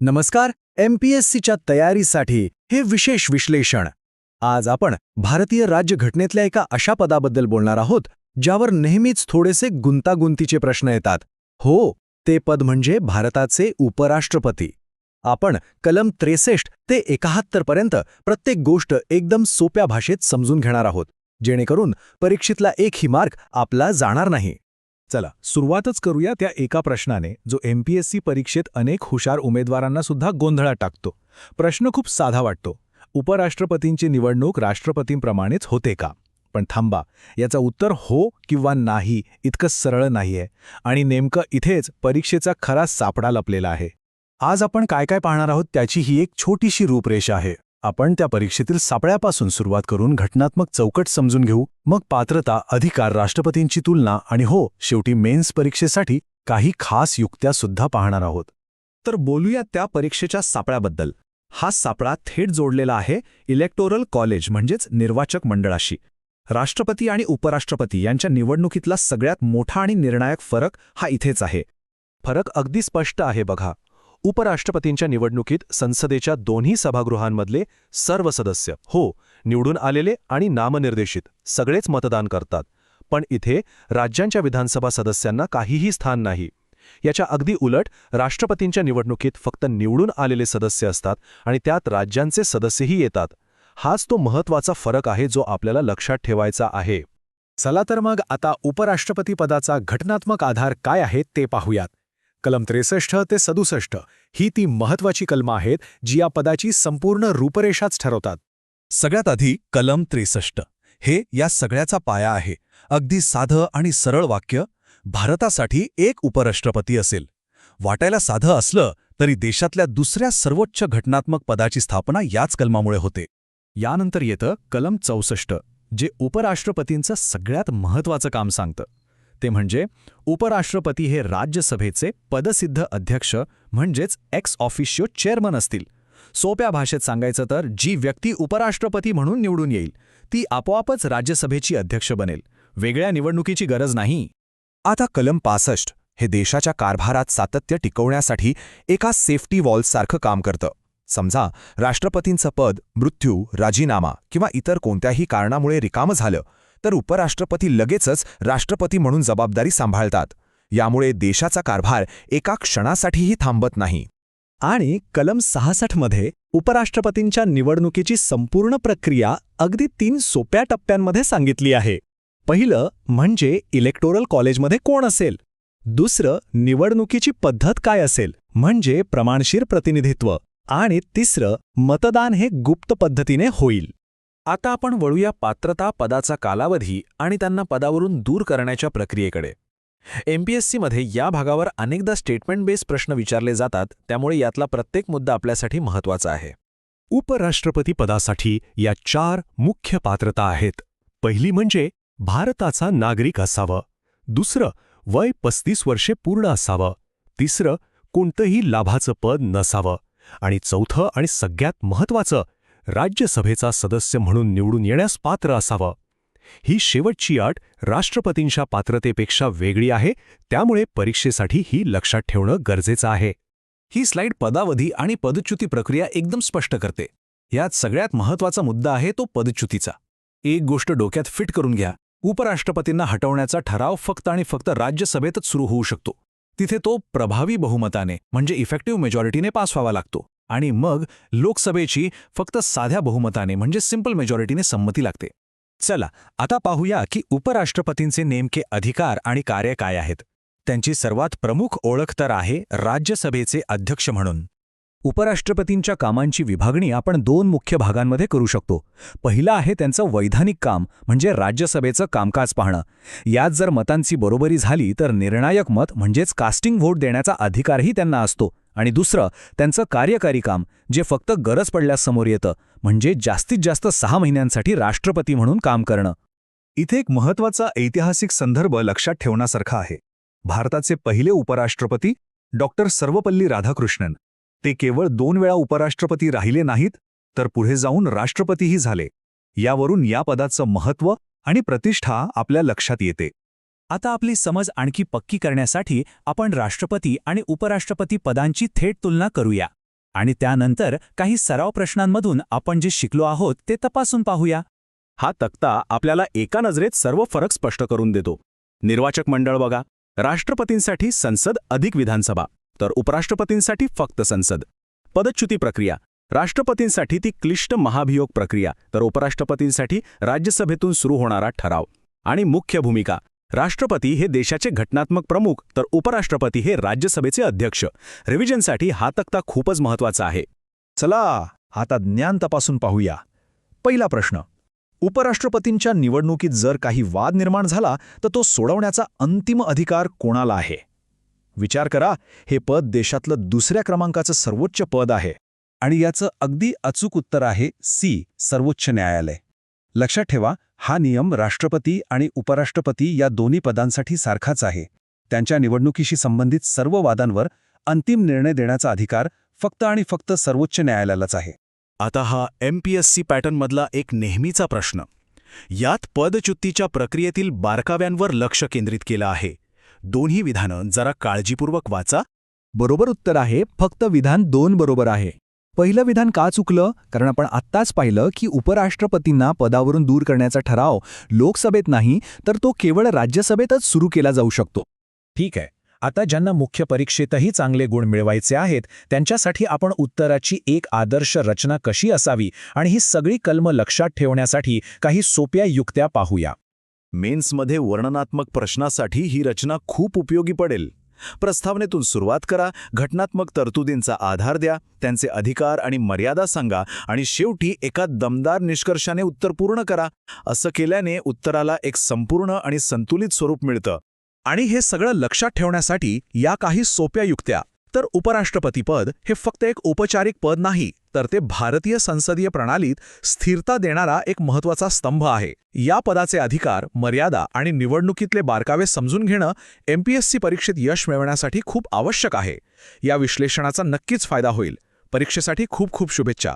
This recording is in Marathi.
नमस्कार. MPSCच्या तयारीसाठी हे विशेष विश्लेषण. आज आपण भारतीय राज्यघटनेतल्या एका अशा पदाबद्दल बोलणार आहोत ज्यावर नेहमीच थोडेसे गुंतागुंतीचे प्रश्न येतात. हो, ते पद म्हणजे भारताचे उपराष्ट्रपती. आपण कलम 63 ते 71 पर्यंत प्रत्येक गोष्ट एकदम सोप्या भाषेत समजून घेणार आहोत, जेणेकरून परीक्षेतला एकही मार्क आपला जाणार नाही. चला सुरुवातच करूया त्या एका प्रश्नाने जो MPSC परीक्षेत अनेक हुशार उमेदवारांना सुद्धा गोंधळात टाकतो. प्रश्न खूप साधा वाटतो. उपराष्ट्रपतींची निवडणूक राष्ट्रपतींप्रमाणेच होते का? पण थांबा, याचं उत्तर हो किंवा नाही इतकं सरळ नाहीये. आणि नेमकं इथेच परीक्षेचा खरा सापळा लपलेला आहे. आज आपण काय काय पाहणार आहोत त्याची ही एक छोटीशी रूपरेषा आहे. आपण त्या परीक्षेतील सापळ्यापासून सुरुवात करून घटनात्मक चौकट समजून घेऊ, मग पात्रता, अधिकार, राष्ट्रपतींची तुलना आणि हो, शेवटी मेन्स परीक्षेसाठी काही खास युक्त्या सुद्धा पाहणार आहोत. तर बोलूया त्या परीक्षेच्या सापळ्याबद्दल. हा सापळा थेट जोडलेला आहे इलेक्टोरल कॉलेज म्हणजेच निर्वाचक मंडळाशी. राष्ट्रपती आणि उपराष्ट्रपती यांच्या निवडणुकीतला सगळ्यात मोठा आणि निर्णायक फरक हा इथेच आहे. फरक अगदी स्पष्ट आहे बघा. उपराष्ट्रपतींच्या निवडणुकीत संसदेच्या दोन्ही सभागृहांमधले सर्व सदस्य निवडून आलेले आणि नामनिर्देशित सगळेच मतदान करतात. पण इथे राज्यांच्या विधानसभा सदस्यांना काहीही स्थान नाही. याच्या अगदी उलट राष्ट्रपतींच्या निवडणुकीत फक्त निवडून आलेले सदस्य असतात आणि त्यात राज्यांचे सदस्यही येतात. हाच तो महत्त्वाचा फरक आहे जो आपल्याला लक्षात ठेवायचा आहे. चला तर मग आता उपराष्ट्रपती पदाचा घटनात्मक आधार काय आहे ते पाहूयात. कलम 63 ते 67 ही ती महत्त्वाची कलमं आहेत जी या पदाची संपूर्ण रूपरेषाच ठरवतात. सगळ्यात आधी कलम 63 हे या सगळ्याचा पाया आहे. अगदी साधं आणि सरळ वाक्य, भारतासाठी एक उपराष्ट्रपती असेल. वाटायला साधं असलं तरी देशातल्या दुसऱ्या सर्वोच्च घटनात्मक पदाची स्थापना याच कलमामुळे होते. यानंतर येतं कलम 64 जे उपराष्ट्रपतींचं सगळ्यात महत्त्वाचं काम सांगतं. ते म्हणजे उपराष्ट्रपती हे राज्यसभेचे पदसिद्ध अध्यक्ष म्हणजेच एक्स ऑफिशियो चेअरमन असतील. सोप्या भाषेत सांगायचं तर जी व्यक्ती उपराष्ट्रपती म्हणून निवडून येईल ती आपोआपच राज्यसभेची अध्यक्ष बनेल. वेगळ्या निवडणुकीची गरज नाही. आता कलम 65 हे देशाच्या कारभारात सातत्य टिकवण्यासाठी एका सेफ्टी वॉल्ससारखं काम करतं. समजा राष्ट्रपतींचं पद मृत्यू, राजीनामा किंवा इतर कोणत्याही कारणामुळे रिकामं झालं तर उपराष्ट्रपती लगेचच राष्ट्रपती म्हणून जबाबदारी सांभाळतात. यामुळे देशाचा कारभार एका क्षणासाठीही थांबत नाही. आणि कलम 66 मध्ये उपराष्ट्रपतींच्या निवडणुकीची संपूर्ण प्रक्रिया अगदी 3 सोप्या टप्प्यांमध्ये सांगितली आहे. पहिलं म्हणजे इलेक्टोरल कॉलेजमध्ये कोण असेल. दुसरं निवडणुकीची पद्धत काय असेल म्हणजे प्रमाणशीर प्रतिनिधित्व. आणि तिसरं मतदान हे गुप्त पद्धतीने होईल. आता आपण वळूया पात्रता, पदाचा कालावधी आणि त्यांना पदावरून दूर करण्याच्या प्रक्रियेकडे. MPSCमध्ये या भागावर अनेकदा स्टेटमेंट बेस्ड प्रश्न विचारले जातात, त्यामुळे यातला प्रत्येक मुद्दा आपल्यासाठी महत्त्वाचा आहे. उपराष्ट्रपती पदासाठी या 4 मुख्य पात्रता आहेत. पहिली म्हणजे भारताचा नागरिक असावं. दुसरं वय 35 वर्षे पूर्ण असावं. तिसरं कोणतंही लाभाचं पद नसावं. आणि चौथं आणि सगळ्यात महत्त्वाचं राज्यसभेचा सदस्य म्हणून निवडून येण्यास पात्र असावं. ही शेवटची अट राष्ट्रपतींच्या पात्रतेपेक्षा वेगळी आहे, त्यामुळे परीक्षेसाठी ही लक्षात ठेवणं गरजेचं आहे. ही स्लाइड पदावधी आणि पदच्युती प्रक्रिया एकदम स्पष्ट करते. यात सगळ्यात महत्त्वाचा मुद्दा आहे तो पदच्युतीचा. एक गोष्ट डोक्यात फिट करून घ्या. उपराष्ट्रपतींना हटवण्याचा ठराव फक्त आणि फक्त राज्यसभेतच सुरू होऊ शकतो. तिथे तो प्रभावी बहुमताने म्हणजे इफेक्टिव्ह मेजॉरिटीने पास व्हावा लागतो. आणि मग लोकसभेची फक्त साध्या बहुमताने म्हणजे सिंपल मेजॉरिटीने संमती लागते. चला आता पाहूया की उपराष्ट्रपतींचे नेमके अधिकार आणि कार्य काय आहेत. त्यांची सर्वात प्रमुख ओळख तर आहे राज्यसभेचे अध्यक्ष म्हणून. उपराष्ट्रपतींच्या कामांची विभागणी आपण 2 मुख्य भागांमध्ये करू शकतो. पहिलं आहे त्यांचं वैधानिक काम म्हणजे राज्यसभेचं कामकाज पाहणं. यात जर मतांची बरोबरी झाली तर निर्णायक मत म्हणजेच कास्टिंग व्होट देण्याचा अधिकारही त्यांना असतो. आणि दुसरं त्यांचं कार्यकारी काम जे फक्त गरज पडल्यास समोर येतं म्हणजे जास्तीत जास्त 6 महिन्यांसाठी राष्ट्रपती म्हणून काम करणं. इथे एक महत्त्वाचा ऐतिहासिक संदर्भ लक्षात ठेवण्यासारखा आहे. भारताचे पहिले उपराष्ट्रपती डॉक्टर सर्वपल्ली राधाकृष्णन. ते केवळ 2 वेळा उपराष्ट्रपती राहिले नाहीत तर पुढे जाऊन राष्ट्रपतीही झाले. यावरून या पदाचं महत्त्व आणि प्रतिष्ठा आपल्या लक्षात येते. आता आपली समज आणखी पक्की करण्यासाठी आपण राष्ट्रपती आणि उपराष्ट्रपती पदांची थेट तुलना करूया. आणि त्यानंतर काही सराव प्रश्नांमधून आपण जे शिकलो आहोत ते तपासून पाहूया. हा तक्ता आपल्याला एका नजरेत सर्व फरक स्पष्ट करून देतो. निर्वाचक मंडळ बघा, राष्ट्रपतींसाठी संसद अधिक विधानसभा, तर उपराष्ट्रपतींसाठी फक्त संसद. पदच्युती प्रक्रिया, राष्ट्रपतींसाठी ती क्लिष्ट महाभियोग प्रक्रिया, तर उपराष्ट्रपतींसाठी राज्यसभेतून सुरू होणारा ठराव. आणि मुख्य भूमिका, राष्ट्रपती हे देशाचे घटनात्मक प्रमुख, तर उपराष्ट्रपती हे राज्यसभेचे अध्यक्ष. रिव्हिजनसाठी हा तक्ता खूपच महत्त्वाचा आहे. चला आता ज्ञान तपासून पाहूया. पहिला प्रश्न, उपराष्ट्रपतींच्या निवडणुकीत जर काही वाद निर्माण झाला तर तो सोडवण्याचा अंतिम अधिकार कोणाला आहे? विचार करा, हे पद देशातलं दुसऱ्या क्रमांकाचं सर्वोच्च पद आहे. आणि याचं अगदी अचूक उत्तर आहे सी, सर्वोच्च न्यायालय. लक्षात ठेवा, हा नियम राष्ट्रपती आणि उपराष्ट्रपती या दोन्ही पदांसाठी सारखाच आहे. त्यांच्या निवडणुकीशी संबंधित सर्व वादांवर अंतिम निर्णय देण्याचा अधिकार फक्त आणि फक्त सर्वोच्च न्यायालयालाच आहे. आता हा MPSC पॅटर्नमधला एक नेहमीचा प्रश्न. यात पदच्युतीच्या प्रक्रियेतील बारकाव्यांवर लक्ष केंद्रित केलं आहे. दोन्ही विधानं जरा काळजीपूर्वक वाचा. बरोबर उत्तर आहे फक्त विधान 2 बरोबर आहे. पहिलं विधान का चुकलं? कारण आपण आत्ताच पाहिलं की उपराष्ट्रपतींना पदावरून दूर करण्याचा ठराव लोकसभेत नाही, तर तो केवळ राज्यसभेतच सुरू केला जाऊ शकतो. ठीक आहे. आता ज्यांना मुख्य परीक्षेतही चांगले गुण मिळवायचे आहेत त्यांच्यासाठी आपण उत्तराची एक आदर्श रचना कशी असावी आणि ही सगळी कलमं लक्षात ठेवण्यासाठी काही सोप्या युक्त्या पाहूया. मेन्समध्ये वर्णनात्मक प्रश्नासाठी ही रचना खूप उपयोगी पडेल. प्रस्तावनेतून सुरुवात करा, घटनात्मक तरतुदींचा आधार द्या, त्यांचे अधिकार आणि मर्यादा सांगा आणि शेवटी एका दमदार निष्कर्षाने उत्तर पूर्ण करा. असं केल्याने उत्तराला एक संपूर्ण आणि संतुलित स्वरूप मिळतं. आणि हे सगळं लक्षात ठेवण्यासाठी या काही सोप्या युक्त्या. तर उपराष्ट्रपतीपद हे फक्त एक औपचारिक पद नाही, तर ते भारतीय संसदीय प्रणालीत स्थिरता देणारा एक महत्त्वाचा स्तंभ आहे. या पदाचे अधिकार, मर्यादा आणि निवडणुकीतले बारकावे समजून घेणं MPSC परीक्षेत यश मिळवण्यासाठी खूप आवश्यक आहे. या विश्लेषणाचा नक्कीच फायदा होईल. परीक्षेसाठी खूप खूप शुभेच्छा.